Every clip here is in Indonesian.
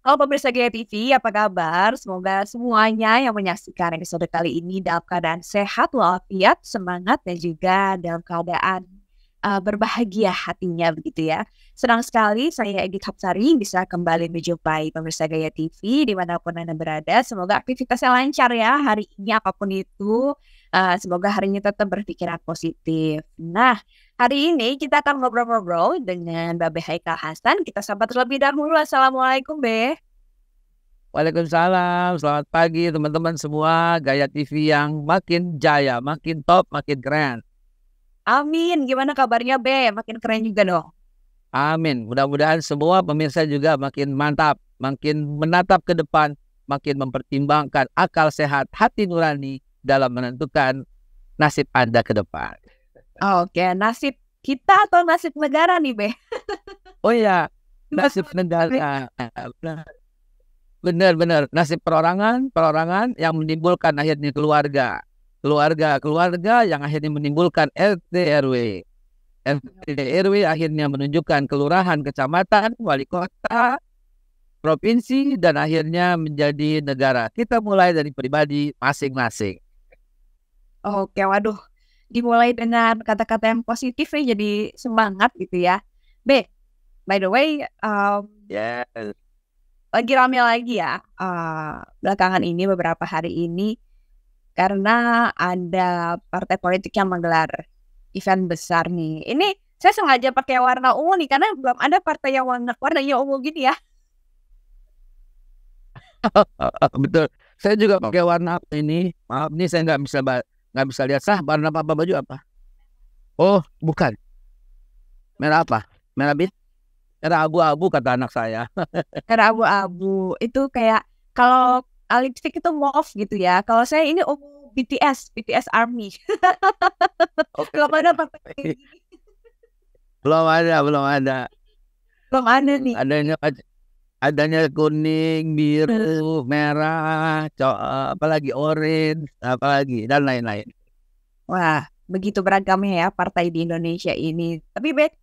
Halo pemirsa Gaya TV, apa kabar? Semoga semuanya yang menyaksikan episode kali ini dalam keadaan sehat walafiat, semangat, dan juga dalam keadaan berbahagia hatinya begitu ya. Senang sekali saya Edith Hapsari bisa kembali menjumpai pemirsa Gaya TV dimanapun Anda berada. Semoga aktivitasnya lancar ya hari ini apapun itu. Semoga harinya tetap berpikiran positif. Nah, hari ini kita akan ngobrol-ngobrol dengan Babe Haikal Hasan. Kita sapa terlebih dahulu. Assalamualaikum, Be. Waalaikumsalam, selamat pagi teman-teman semua. Gaya TV yang makin jaya, makin top, makin keren. Amin. Gimana kabarnya, Be? Makin keren juga dong. Amin. Mudah-mudahan semua pemirsa juga makin mantap, makin menatap ke depan, makin mempertimbangkan akal sehat, hati nurani dalam menentukan nasib Anda ke depan. Oke, nasib kita atau nasib negara nih, Be? Oh ya, nasib negara. Benar-benar nasib perorangan yang menimbulkan akhirnya keluarga yang akhirnya menimbulkan RT RW akhirnya menunjukkan kelurahan, kecamatan, wali kota, provinsi, dan akhirnya menjadi negara. Kita mulai dari pribadi masing-masing. Oke, waduh. Dimulai dengan kata-kata yang positif ya, jadi semangat gitu ya. Be, by the way, Yes. lagi rame lagi ya belakangan ini, beberapa hari ini, karena ada partai politik yang menggelar event besar nih. Ini saya sengaja pakai warna ungu nih, karena belum ada partai yang warnanya ungu gini ya. Betul. Saya juga pakai warna apa ini? Maaf nih, saya nggak bisa lihat. Warna apa baju apa? Oh, bukan. Merah apa? Merah bit? Merah abu-abu kata anak saya. Merah abu-abu. Itu kayak kalau lipstick itu mauve gitu ya. Kalau saya ini ungu BTS Army. Oke. Belum ada partai kayak gini. Belum ada. Belum ada nih. Adanya kuning, biru, merah, apalagi orange, apalagi dan lain-lain. Wah, begitu beragamnya ya partai di Indonesia ini. Tapi Be,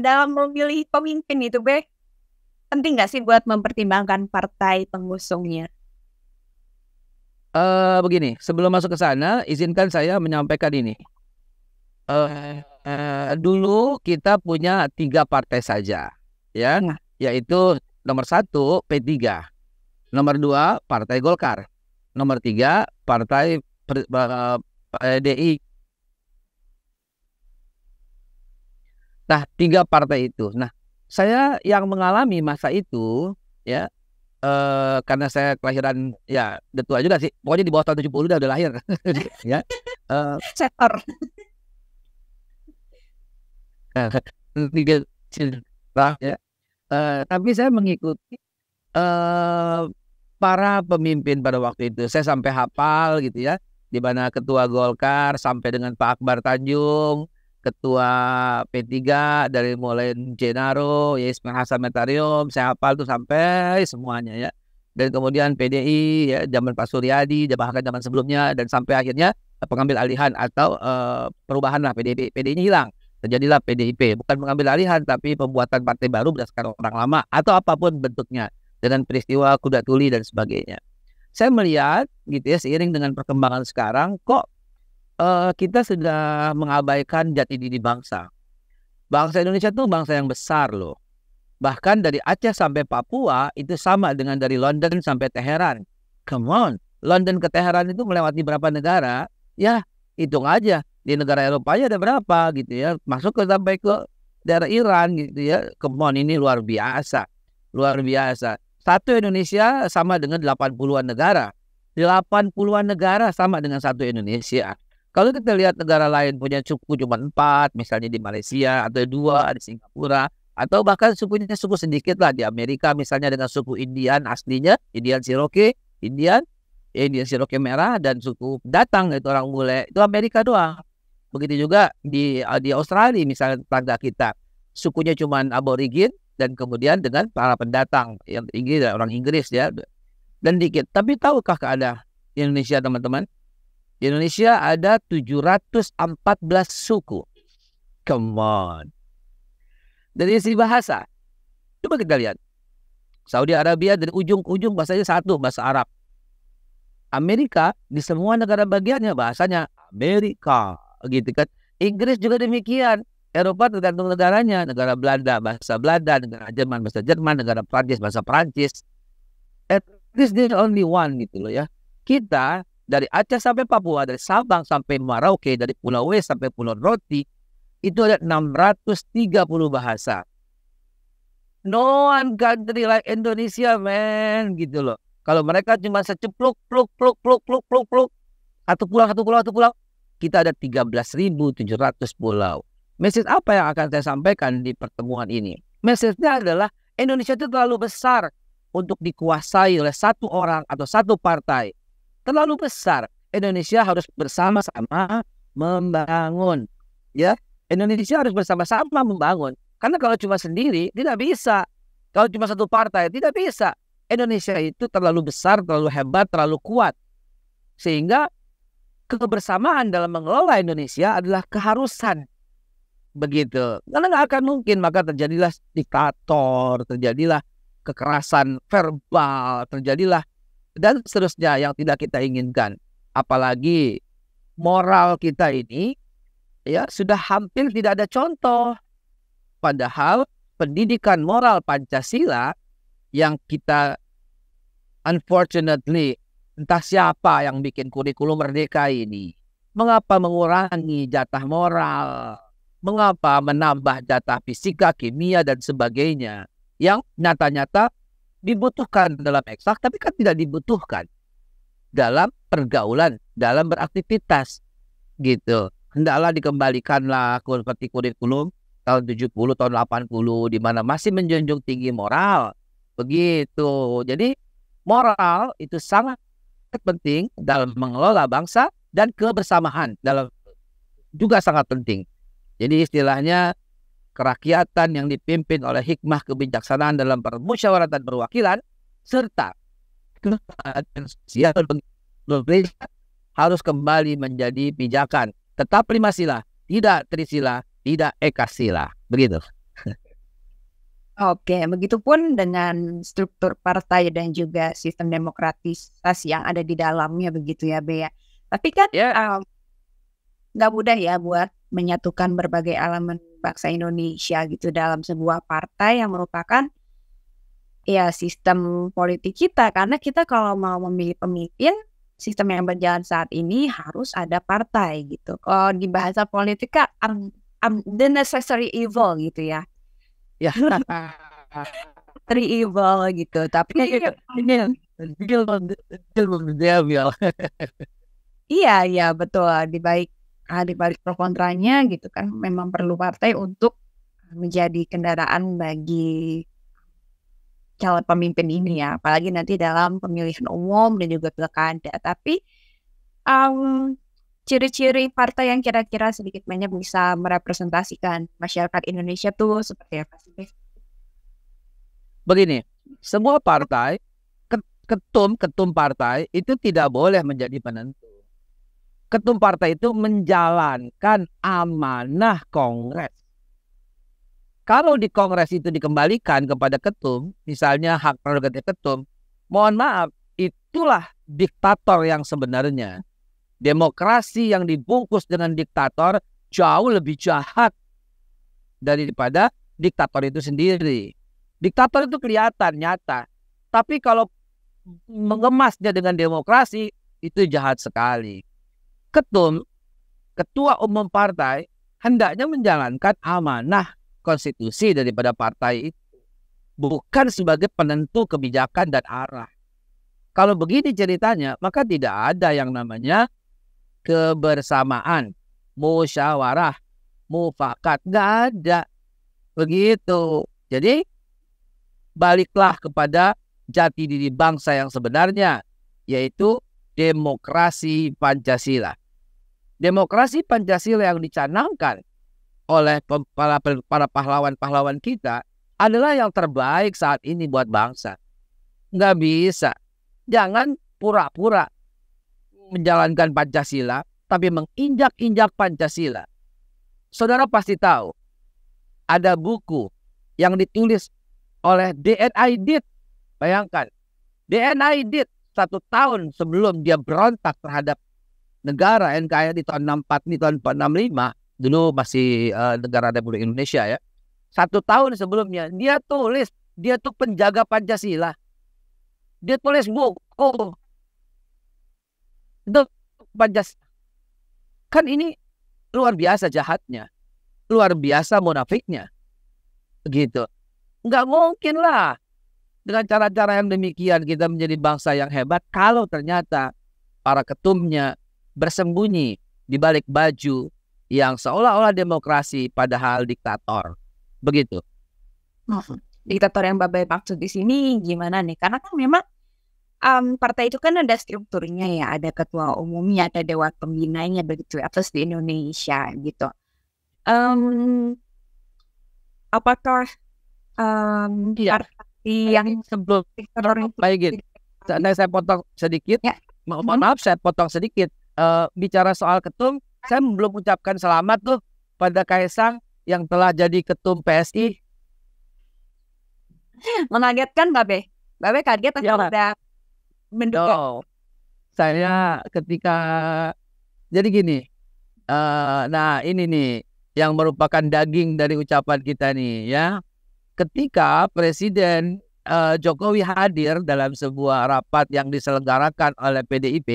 dalam memilih pemimpin itu Be, penting nggak sih buat mempertimbangkan partai pengusungnya? Begini, sebelum masuk ke sana, izinkan saya menyampaikan ini. Dulu kita punya 3 partai saja, ya, yaitu nomor 1 P3, nomor 2 Partai Golkar, nomor 3 Partai PDI. Nah, 3 partai itu. Nah, saya yang mengalami masa itu, ya, karena saya kelahiran, ya, udah tua juga sih. Pokoknya di bawah tahun 70 udah lahir. Ya. Sektor. Ya. Tapi saya mengikuti para pemimpin pada waktu itu. Saya sampai hafal gitu ya, di mana ketua Golkar sampai dengan Pak Akbar Tanjung, ketua P3 dari mulai Jenaro, ya Ismail Hasan Metarium, saya hafal tuh sampai semuanya ya. Dan kemudian PDI ya, zaman Pak Suryadi, bahkan zaman sebelumnya, dan sampai akhirnya pengambil alihan atau perubahan lah, PDI-nya hilang. Terjadilah PDIP, bukan mengambil alihan tapi pembuatan partai baru berdasarkan orang lama atau apapun bentuknya, dengan peristiwa kuda tuli dan sebagainya. Saya melihat gitu ya, seiring dengan perkembangan sekarang kok kita sudah mengabaikan jati diri bangsa. Bangsa Indonesia itu bangsa yang besar loh. Bahkan dari Aceh sampai Papua itu sama dengan dari London sampai Teheran. Come on, London ke Teheran itu melewati berapa negara? Ya, hitung aja. Di negara Eropa ada berapa gitu ya. Masuk sampai ke daerah Iran gitu ya. Come on, ini luar biasa. Luar biasa. Satu Indonesia sama dengan 80-an negara. 80-an negara sama dengan satu Indonesia. Kalau kita lihat negara lain punya suku cuma 4, misalnya di Malaysia, atau 2 di Singapura, atau bahkan sukunya suku sedikit lah di Amerika, misalnya dengan suku Indian aslinya, Indian Cherokee, Indian Cherokee merah, dan suku datang itu orang bule, itu Amerika doang. Begitu juga di Australia, misalnya tetangga kita, sukunya cuma aborigin, dan kemudian dengan para pendatang yang Inggris, orang Inggris ya, dan dikit. Tapi tahukah keadaan di Indonesia, teman-teman? Di Indonesia ada 714 suku. Come on. Dari sisi bahasa, coba kita lihat. Saudi Arabia dari ujung ke ujung bahasanya satu, bahasa Arab. Amerika di semua negara bagiannya bahasanya Amerika, gitu kan. Inggris juga demikian. Eropa tergantung negaranya, negara Belanda bahasa Belanda, negara Jerman bahasa Jerman, negara Prancis bahasa Prancis. At least there's only one gitu loh ya. Kita dari Aceh sampai Papua, dari Sabang sampai Merauke, dari Pulau W sampai Pulau Roti, itu ada 630 bahasa. No one country like Indonesia, man, gitu loh. Kalau mereka cuma secepluk, pluk, pluk, pluk, pluk, pluk, pluk, satu pulau, satu pulau, satu pulau, kita ada 13.700 pulau. Message apa yang akan saya sampaikan di pertemuan ini? Message-nya adalah Indonesia itu terlalu besar untuk dikuasai oleh satu orang atau satu partai. Terlalu besar. Indonesia harus bersama-sama membangun. Ya, Indonesia harus bersama-sama membangun. Karena kalau cuma sendiri tidak bisa. Kalau cuma satu partai tidak bisa. Indonesia itu terlalu besar, terlalu hebat, terlalu kuat. Sehingga kebersamaan dalam mengelola Indonesia adalah keharusan. Begitu. Karena nggak akan mungkin, maka terjadilah diktator, terjadilah kekerasan verbal, terjadilah dan seterusnya yang tidak kita inginkan. Apalagi moral kita ini ya sudah hampir tidak ada contoh. Padahal pendidikan moral Pancasila yang kita unfortunately entah siapa yang bikin kurikulum merdeka ini. Mengapa mengurangi jatah moral? Mengapa menambah jatah fisika, kimia, dan sebagainya? Yang nyata-nyata dibutuhkan dalam eksak, tapi kan tidak dibutuhkan dalam pergaulan, dalam beraktivitas. Gitu. Hendaklah dikembalikanlah seperti kurikulum tahun 70, tahun 80, di mana masih menjunjung tinggi moral. Begitu. Jadi moral itu sangat penting dalam mengelola bangsa dan kebersamaan dalam juga sangat penting. Jadi istilahnya kerakyatan yang dipimpin oleh hikmah kebijaksanaan dalam permusyawaratan perwakilan serta keadilan sosial harus kembali menjadi pijakan. Tetap 5 sila, tidak trisila, tidak ekasila. Begitu. Oke, begitupun dengan struktur partai dan juga sistem demokratisasi yang ada di dalamnya begitu ya, Bea. Tapi kan nggak mudah ya buat menyatukan berbagai elemen bangsa Indonesia gitu dalam sebuah partai yang merupakan ya sistem politik kita. Karena kita kalau mau memilih pemimpin, sistem yang berjalan saat ini harus ada partai gitu. Kalau di bahasa politik kan the necessary evil gitu ya. Ya, evil gitu. Tapi ini iya betul. Di balik pro kontranya gitu kan, memang perlu partai untuk menjadi kendaraan bagi calon pemimpin ini ya. Apalagi nanti dalam pemilihan umum dan juga pilkada. Tapi ciri-ciri partai yang kira-kira sedikit banyak bisa merepresentasikan masyarakat Indonesia tuh seperti apa sih? Begini, semua partai, ketum partai itu tidak boleh menjadi penentu. Ketum partai itu menjalankan amanah Kongres. Kalau di Kongres itu dikembalikan kepada ketum, misalnya hak prerogatif ketum, mohon maaf, itulah diktator yang sebenarnya. Demokrasi yang dibungkus dengan diktator jauh lebih jahat daripada diktator itu sendiri. Diktator itu kelihatan, nyata. Tapi kalau mengemasnya dengan demokrasi, itu jahat sekali. Ketua umum partai, hendaknya menjalankan amanah konstitusi daripada partai itu. Bukan sebagai penentu kebijakan dan arah. Kalau begini ceritanya, maka tidak ada yang namanya kebersamaan, musyawarah, mufakat, nggak ada. Begitu. Jadi baliklah kepada jati diri bangsa yang sebenarnya, yaitu demokrasi Pancasila. Demokrasi Pancasila yang dicanangkan oleh para pahlawan-pahlawan kita adalah yang terbaik saat ini buat bangsa. Nggak bisa. Jangan pura-pura menjalankan Pancasila, tapi menginjak-injak Pancasila. Saudara pasti tahu, ada buku yang ditulis oleh D.N. Aidit Bayangkan, the NIDID 1 tahun sebelum dia berontak terhadap negara NKRI di tahun 64 ini tahun 465, dulu masih negara Republik Indonesia ya. 1 tahun sebelumnya dia tulis, dia tuh penjaga Pancasila. Dia tulis buku itu Pancasila. Kan ini luar biasa jahatnya, luar biasa munafiknya, begitu. Nggak mungkin lah dengan cara-cara yang demikian kita menjadi bangsa yang hebat kalau ternyata para ketumnya bersembunyi di balik baju yang seolah-olah demokrasi padahal diktator, begitu. Diktator yang Babe maksud di sini gimana nih? Karena kan memang partai itu kan ada strukturnya ya, ada ketua umumnya, ada dewan pembinanya begitu, atas di Indonesia gitu. Apakah partai yang sebelum baik gitu, saya potong sedikit. Ya. Maaf, saya potong sedikit. Bicara soal ketum, saya belum ucapkan selamat tuh pada Kaisang yang telah jadi ketum PSI. Mengagetkan Babe? Babe kaget atau Ya, udah mendukung? Saya ketika jadi gini, nah ini nih yang merupakan daging dari ucapan kita nih ya. Ketika Presiden Jokowi hadir dalam sebuah rapat yang diselenggarakan oleh PDIP,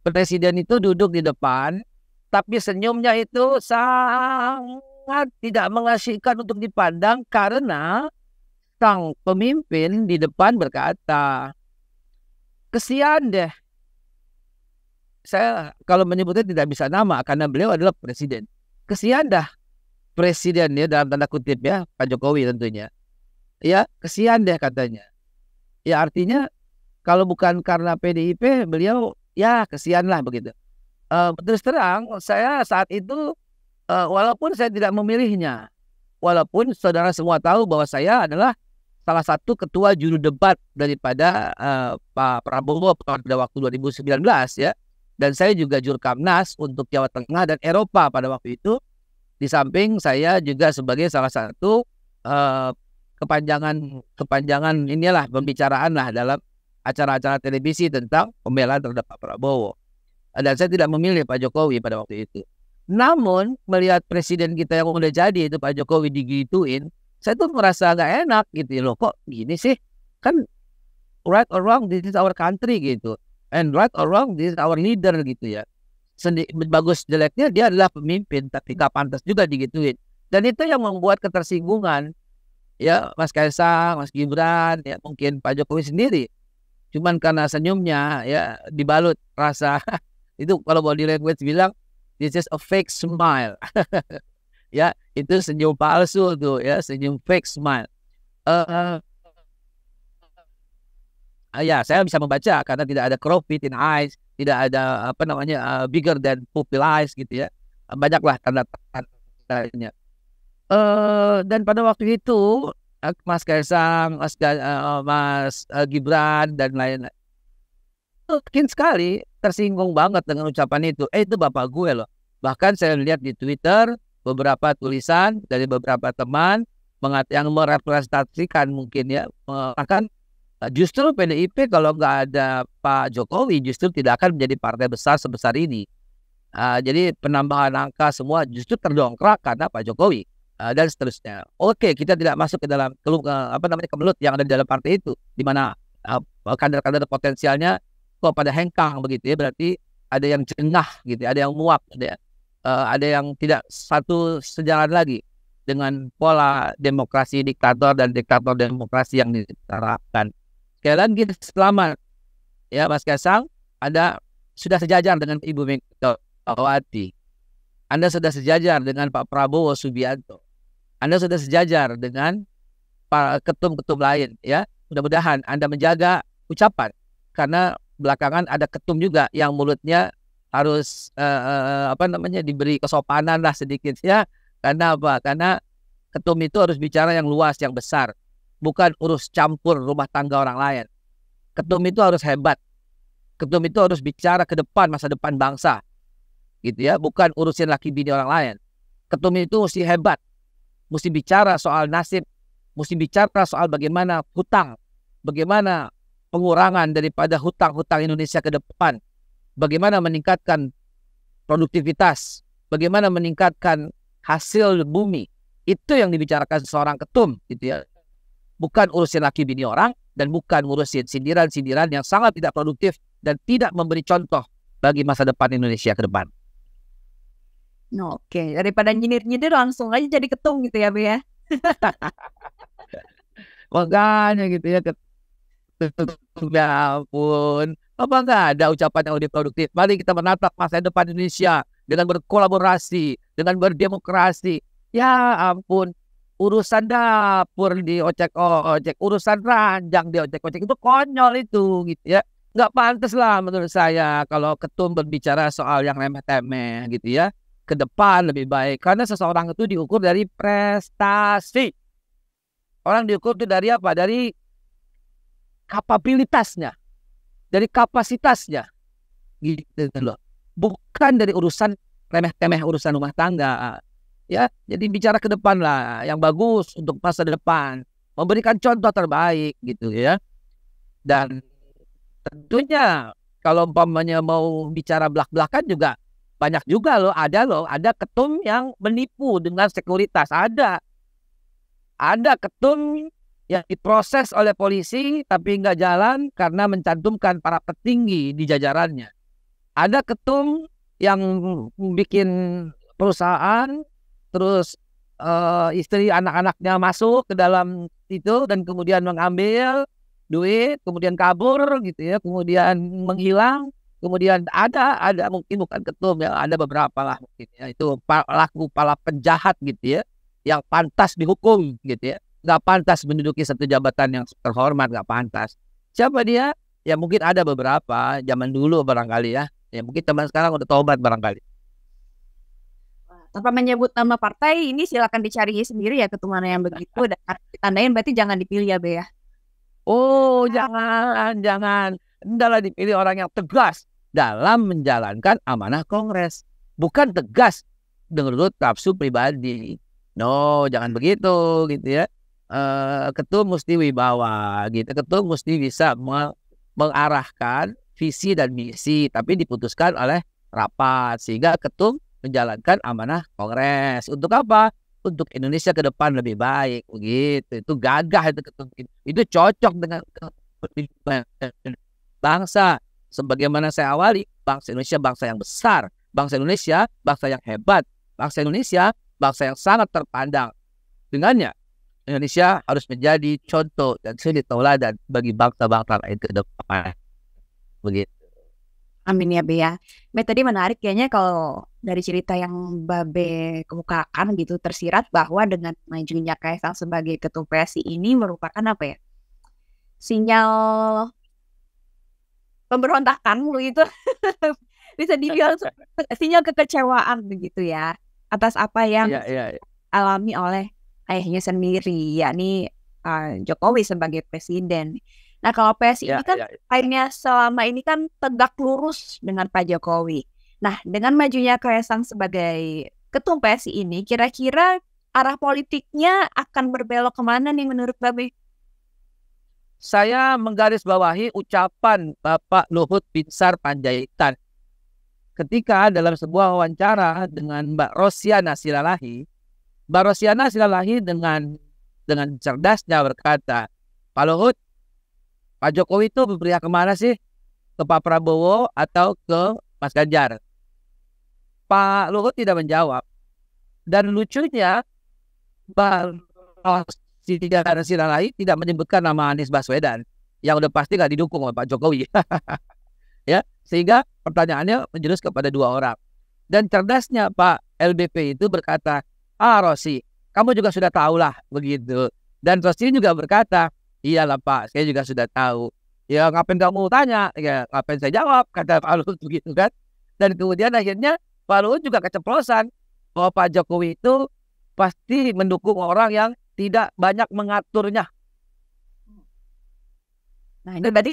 Presiden itu duduk di depan, tapi senyumnya itu sangat tidak mengasihkan untuk dipandang karena sang pemimpin di depan berkata, kesian deh. Saya kalau menyebutnya tidak bisa nama karena beliau adalah presiden. Kesian dah presiden ya, dalam tanda kutip ya, Pak Jokowi tentunya. Ya, kesian deh katanya. Ya artinya kalau bukan karena PDIP beliau ya kesian lah begitu. Terus terang saya saat itu walaupun saya tidak memilihnya, walaupun saudara semua tahu bahwa saya adalah salah satu ketua juru debat daripada Pak Prabowo pada waktu 2019 ya. Dan saya juga jurkamnas untuk Jawa Tengah dan Eropa pada waktu itu. Di samping saya juga sebagai salah satu kepanjangan inilah pembicaraan lah dalam acara-acara televisi tentang pembelaan terhadap Pak Prabowo. Dan saya tidak memilih Pak Jokowi pada waktu itu. Namun melihat presiden kita yang udah jadi itu Pak Jokowi digituin, saya tuh merasa gak enak gitu loh. Kok gini sih? Kan right or wrong, this is our country gitu. And right or wrong, this is our leader gitu ya. Bagus jeleknya dia adalah pemimpin, tapi gak pantas juga digituin. Dan itu yang membuat ketersinggungan ya Mas Kaisang, Mas Gibran, ya mungkin Pak Jokowi sendiri. Cuman karena senyumnya ya dibalut rasa itu kalau body language bilang this is a fake smile. Ya, itu senyum palsu tuh ya, senyum fake smile. Ya, saya bisa membaca karena tidak ada crow's in eyes, tidak ada apa namanya bigger than pupil eyes gitu ya. Banyaklah tanda-tandanya. Dan pada waktu itu Mas Kaisang, Mas Gibran dan lain-lain mungkin sekali tersinggung banget dengan ucapan itu. Itu bapak gue loh. Bahkan saya lihat di Twitter beberapa tulisan dari beberapa teman yang merepresentasikan mungkin ya akan justru PDIP kalau nggak ada Pak Jokowi justru tidak akan menjadi partai besar sebesar ini. Jadi penambahan angka semua justru terdongkrak karena Pak Jokowi dan seterusnya. Oke, kita tidak masuk ke dalam kemelut yang ada di dalam partai itu, di mana kader-kader potensialnya kok pada hengkang begitu ya, berarti ada yang jengah gitu, ada yang muak, ada yang tidak satu sejalan lagi dengan pola demokrasi diktator dan diktator demokrasi yang diterapkan. Sekali lagi selamat ya Mas Kaisang, Anda sudah sejajar dengan Ibu Megawati. Anda sudah sejajar dengan Pak Prabowo Subianto. Anda sudah sejajar dengan para ketum-ketum lain ya. Mudah-mudahan Anda menjaga ucapan karena belakangan ada ketum juga yang mulutnya harus diberi kesopanan lah sedikit ya. Karena apa? Karena ketum itu harus bicara yang luas, yang besar. Bukan urus campur rumah tangga orang lain. Ketum itu harus hebat. Ketum itu harus bicara ke depan masa depan bangsa. Gitu ya, bukan urusin laki bini orang lain. Ketum itu mesti hebat. Mesti bicara soal nasib, mesti bicara soal bagaimana hutang bagaimana pengurangan daripada hutang-hutang Indonesia ke depan, bagaimana meningkatkan produktivitas, bagaimana meningkatkan hasil bumi. Itu yang dibicarakan seorang ketum, gitu ya. Bukan urusin laki bini orang, dan bukan ngurusin sindiran-sindiran yang sangat tidak produktif dan tidak memberi contoh bagi masa depan Indonesia ke depan. Oke, daripada nyindir-nyindir langsung aja jadi ketum gitu ya, Be ya. Makanya gitu ya, ya ampun. Apa nggak ada ucapan yang lebih produktif? Mari kita menatap masa depan Indonesia dengan berkolaborasi, dengan berdemokrasi. Ya ampun, urusan dapur di ojek-ojek, urusan ranjang di ojek-ojek itu konyol itu, gitu ya. Nggak pantas lah menurut saya kalau ketum berbicara soal yang remeh-temeh, gitu ya. Ke depan lebih baik, karena seseorang itu diukur dari prestasi. Orang diukur itu dari apa? Dari kapabilitasnya, dari kapasitasnya, gitu loh. Bukan dari urusan remeh-temeh urusan rumah tangga. Ya, jadi bicara ke depan lah, yang bagus untuk masa depan, memberikan contoh terbaik gitu ya. Dan tentunya kalau umpamanya mau bicara belak-belakan juga banyak juga loh, ada ketum yang menipu dengan sekuritas, ada ketum yang diproses oleh polisi tapi nggak jalan karena mencantumkan para petinggi di jajarannya. Ada ketum yang bikin perusahaan, terus istri anak-anaknya masuk ke dalam itu dan kemudian mengambil duit, kemudian kabur gitu ya, kemudian menghilang. Kemudian ada mungkin bukan ketum ya, ada beberapa lah mungkin ya, itu pelaku para penjahat gitu ya, yang pantas dihukum gitu ya, nggak pantas menduduki satu jabatan yang terhormat, nggak pantas. Siapa dia? Ya mungkin ada beberapa zaman dulu barangkali ya, mungkin teman sekarang udah tobat barangkali. Tanpa menyebut nama partai, ini silakan dicari sendiri ya ketum mana yang begitu, dan ditandain berarti jangan dipilih ya, Be ya. Oh jangan, hendaklah dipilih orang yang tegas dalam menjalankan amanah Kongres, bukan tegas menurut nafsu pribadi. No, jangan begitu gitu ya. Ketum mesti wibawa gitu. Ketum mesti bisa mengarahkan visi dan misi, tapi diputuskan oleh rapat sehingga ketum menjalankan amanah Kongres. Untuk apa? Untuk Indonesia ke depan lebih baik begitu. Itu gagah itu ketum. Itu cocok dengan bangsa. Sebagaimana saya awali, bangsa Indonesia bangsa yang besar, bangsa Indonesia bangsa yang hebat, bangsa Indonesia bangsa yang sangat terpandang. Dengannya, Indonesia harus menjadi contoh dan suri tauladan bagi bangsa-bangsa lain ke depan. Begitu. Amin ya, Be ya. Be, tadi menarik kayaknya kalau dari cerita yang Babe kemukakan gitu, tersirat bahwa dengan majunya Kaisang sebagai ketum PSI ini merupakan apa ya? Sinyal pemberontakan itu bisa dibilang sinyal kekecewaan begitu ya, atas apa yang alami oleh ayahnya sendiri, yakni Jokowi sebagai presiden. Nah, kalau PSI ini kan akhirnya selama ini kan tegak lurus dengan Pak Jokowi. Nah, dengan majunya Kaisang sebagai ketum PSI ini, kira-kira arah politiknya akan berbelok kemana nih menurut Babe? Saya menggarisbawahi ucapan Bapak Luhut Binsar Panjaitan ketika dalam sebuah wawancara dengan Mbak Rosiana Silalahi. Mbak Rosiana Silalahi dengan cerdasnya berkata, Pak Luhut, Pak Jokowi itu berpihak kemana sih? Ke Pak Prabowo atau ke Mas Ganjar? Pak Luhut tidak menjawab. Dan lucunya, Mbak Rosiana Silalahi tidak menyebutkan nama Anies Baswedan yang udah pasti nggak didukung oleh Pak Jokowi. Ya, sehingga pertanyaannya menjurus kepada dua orang. Dan cerdasnya Pak LBP itu berkata, Rosi, kamu juga sudah tahu lah begitu. Dan Rosi juga berkata, iyalah Pak, saya juga sudah tahu. Ya ngapain kamu tanya? Ya ngapain saya jawab? Kata Pak Luhut begitu kan. Dan kemudian akhirnya Pak Luhut juga keceplosan bahwa Pak Jokowi itu pasti mendukung orang yang tidak banyak mengaturnya. Nah, ini berarti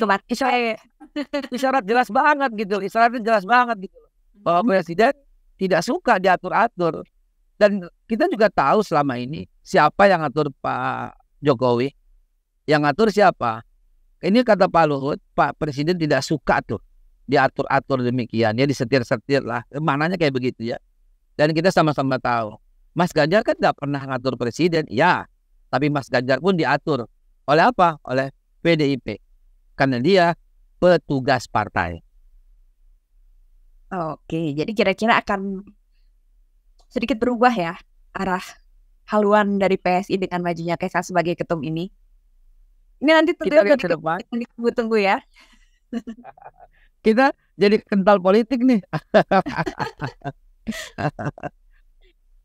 isyarat jelas banget gitu. Isyaratnya jelas banget gitu. Bahwa presiden tidak suka diatur-atur. Dan kita juga tahu selama ini siapa yang atur Pak Jokowi. Yang ngatur siapa? Ini kata Pak Luhut, Pak Presiden tidak suka tuh diatur-atur demikian, ya disetir-setir lah, maknanya kayak begitu ya. Dan kita sama-sama tahu, Mas Ganjar kan nggak pernah ngatur presiden, ya, tapi Mas Ganjar pun diatur oleh apa? Oleh PDIP, karena dia petugas partai. Oke, jadi kira-kira akan sedikit berubah ya arah haluan dari PSI dengan majunya Kaisang sebagai ketum ini. Ini nanti Kita tentunya lihat ke depan, ditunggu-tunggu ya. kita jadi kental politik nih.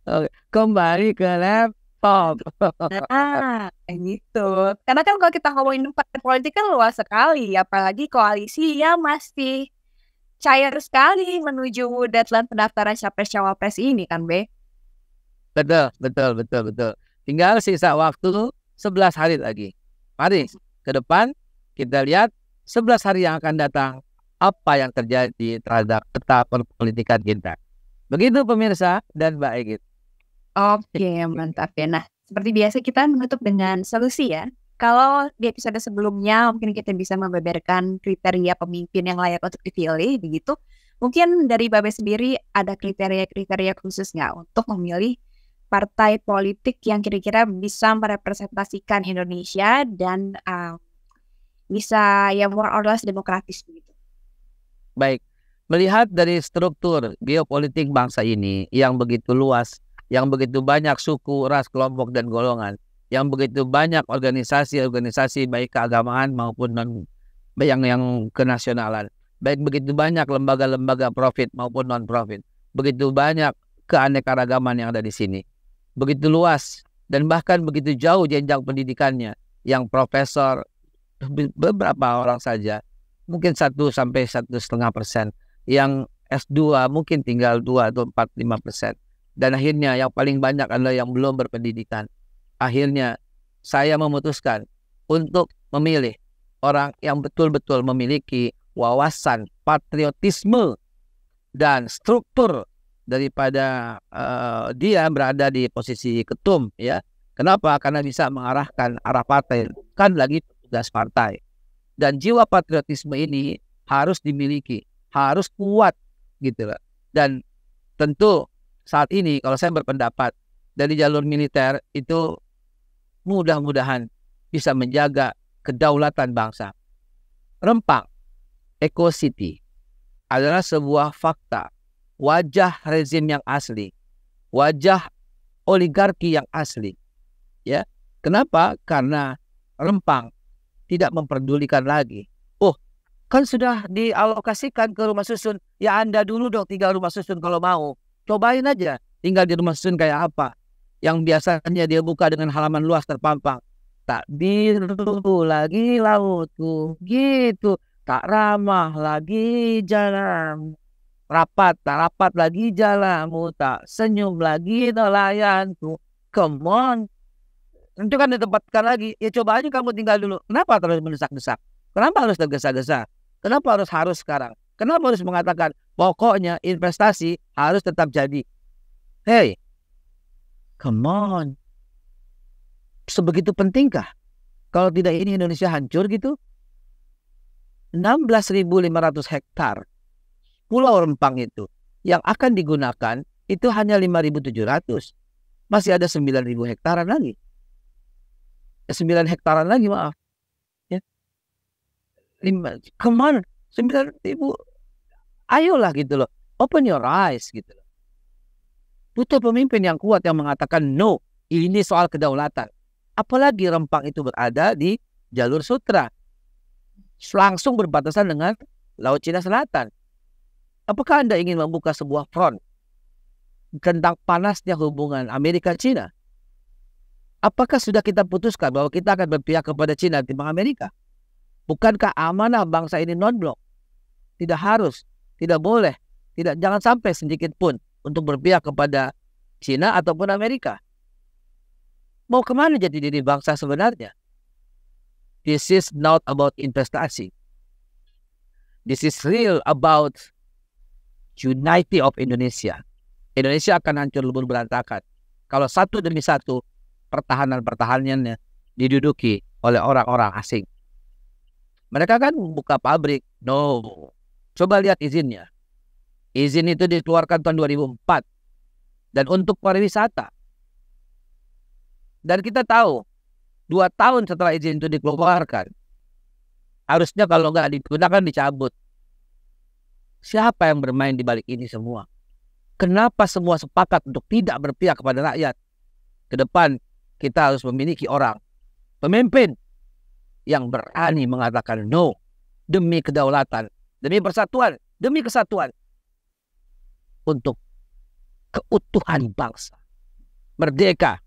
Oke, kembali ke laptop. Nah, kayak gitu. Karena kan kalau kita ngomongin partai politik kan luas sekali, apalagi koalisi yang masih cair sekali menuju deadline pendaftaran capres-cawapres ini kan, Be? Betul, betul, betul, betul. Tinggal sisa waktu 11 hari lagi. Mari ke depan kita lihat 11 hari yang akan datang apa yang terjadi terhadap peta perpolitikan kita. Begitu pemirsa dan Mbak Egit. Oke, mantap ya. Nah, seperti biasa kita menutup dengan solusi ya. Kalau di episode sebelumnya mungkin kita bisa membeberkan kriteria pemimpin yang layak untuk dipilih, begitu. Mungkin dari Babe sendiri ada kriteria-kriteria khusus nggak untuk memilih partai politik yang kira-kira bisa merepresentasikan Indonesia dan bisa ya more or less demokratis begitu. Baik, melihat dari struktur geopolitik bangsa ini yang begitu luas, yang begitu banyak suku, ras, kelompok, dan golongan, yang begitu banyak organisasi-organisasi baik keagamaan maupun yang kenasionalan, baik begitu banyak lembaga-lembaga profit maupun non-profit, begitu banyak keanekaragaman yang ada di sini, begitu luas dan bahkan begitu jauh jenjang pendidikannya, yang profesor beberapa orang saja, mungkin 1-1,5%, yang S2 mungkin tinggal 2 atau 4-5%. Dan akhirnya yang paling banyak adalah yang belum berpendidikan. Akhirnya saya memutuskan untuk memilih orang yang betul-betul memiliki wawasan patriotisme dan struktur daripada dia berada di posisi ketum, ya. Kenapa? Karena bisa mengarahkan arah partai, kan lagi tugas partai. Dan jiwa patriotisme ini harus dimiliki, harus kuat gitu loh. Dan tentu saat ini kalau saya berpendapat dari jalur militer itu mudah-mudahan bisa menjaga kedaulatan bangsa. Rempang, Eco City adalah sebuah fakta, wajah rezim yang asli, wajah oligarki yang asli. Ya, kenapa? Karena Rempang tidak memperdulikan lagi. Oh, kan sudah dialokasikan ke rumah susun. Ya Anda dulu dong tinggal rumah susun kalau mau. Cobain aja tinggal di rumah susun kayak apa. Yang biasanya dia buka dengan halaman luas terpampang. Tak biru lagi lautku, gitu. Tak ramah lagi jalan. Rapat, tak rapat lagi jalanmu. Tak senyum lagi nelayanku. Come on. Itu kan ditempatkan lagi. Ya coba aja kamu tinggal dulu. Kenapa terus mendesak-desak? Kenapa harus tergesa-gesa? Kenapa harus sekarang? Kenapa harus mengatakan pokoknya investasi harus tetap jadi? Hey, come on. Sebegitu pentingkah? Kalau tidak ini Indonesia hancur gitu? 16.500 hektar Pulau Rempang itu yang akan digunakan itu hanya 5.700. Masih ada 9.000 hektaran lagi. 9 hektaran lagi, maaf. Ya. 5, come on, 9.000. Ayolah gitu loh. Open your eyes gitu loh. Butuh pemimpin yang kuat yang mengatakan no, ini soal kedaulatan. Apalagi Rempang itu berada di jalur sutra. Langsung berbatasan dengan Laut Cina Selatan. Apakah Anda ingin membuka sebuah front tentang panasnya hubungan Amerika-Cina? Apakah sudah kita putuskan bahwa kita akan berpihak kepada Cina timbang Amerika? Bukankah amanah bangsa ini non-blok? Tidak harus, tidak boleh, jangan sampai sedikit pun untuk berpihak kepada Cina ataupun Amerika. Mau kemana jadi diri bangsa sebenarnya? This is not about investasi. This is real about unity of Indonesia. Indonesia akan hancur lebur berantakan kalau satu demi satu pertahanannya diduduki oleh orang-orang asing. Mereka kan buka pabrik. No. Coba lihat izinnya. Izin itu dikeluarkan tahun 2004. Dan untuk pariwisata. Dan kita tahu, 2 tahun setelah izin itu dikeluarkan, harusnya kalau nggak digunakan dicabut. Siapa yang bermain di balik ini semua? Kenapa semua sepakat untuk tidak berpihak kepada rakyat? Ke depan kita harus memiliki orang, pemimpin yang berani mengatakan no demi kedaulatan, demi persatuan, demi kesatuan, untuk keutuhan bangsa. Merdeka.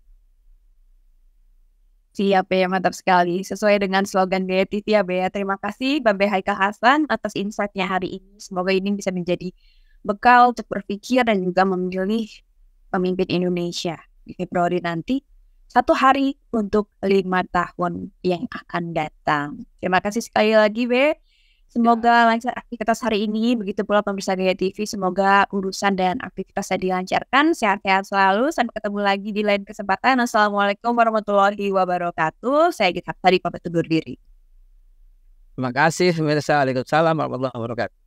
Siap ya, mantap sekali. Sesuai dengan slogan Gaya TV ya, Bea. Terima kasih Bang Haikal Hasan atas insight-nya hari ini. Semoga ini bisa menjadi bekal untuk berpikir dan juga memilih pemimpin Indonesia di Februari nanti. 1 hari untuk 5 tahun yang akan datang. Terima kasih sekali lagi, Be. Semoga lancar aktivitas hari ini. Begitu pula pemirsa Gaya TV. Semoga urusan dan aktivitasnya dilancarkan. Sehat-sehat selalu. Sampai ketemu lagi di lain kesempatan. Assalamualaikum warahmatullahi wabarakatuh. Saya Gita tadi pamit undur diri. Terima kasih pemirsa. Waalaikumsalam warahmatullahi wabarakatuh.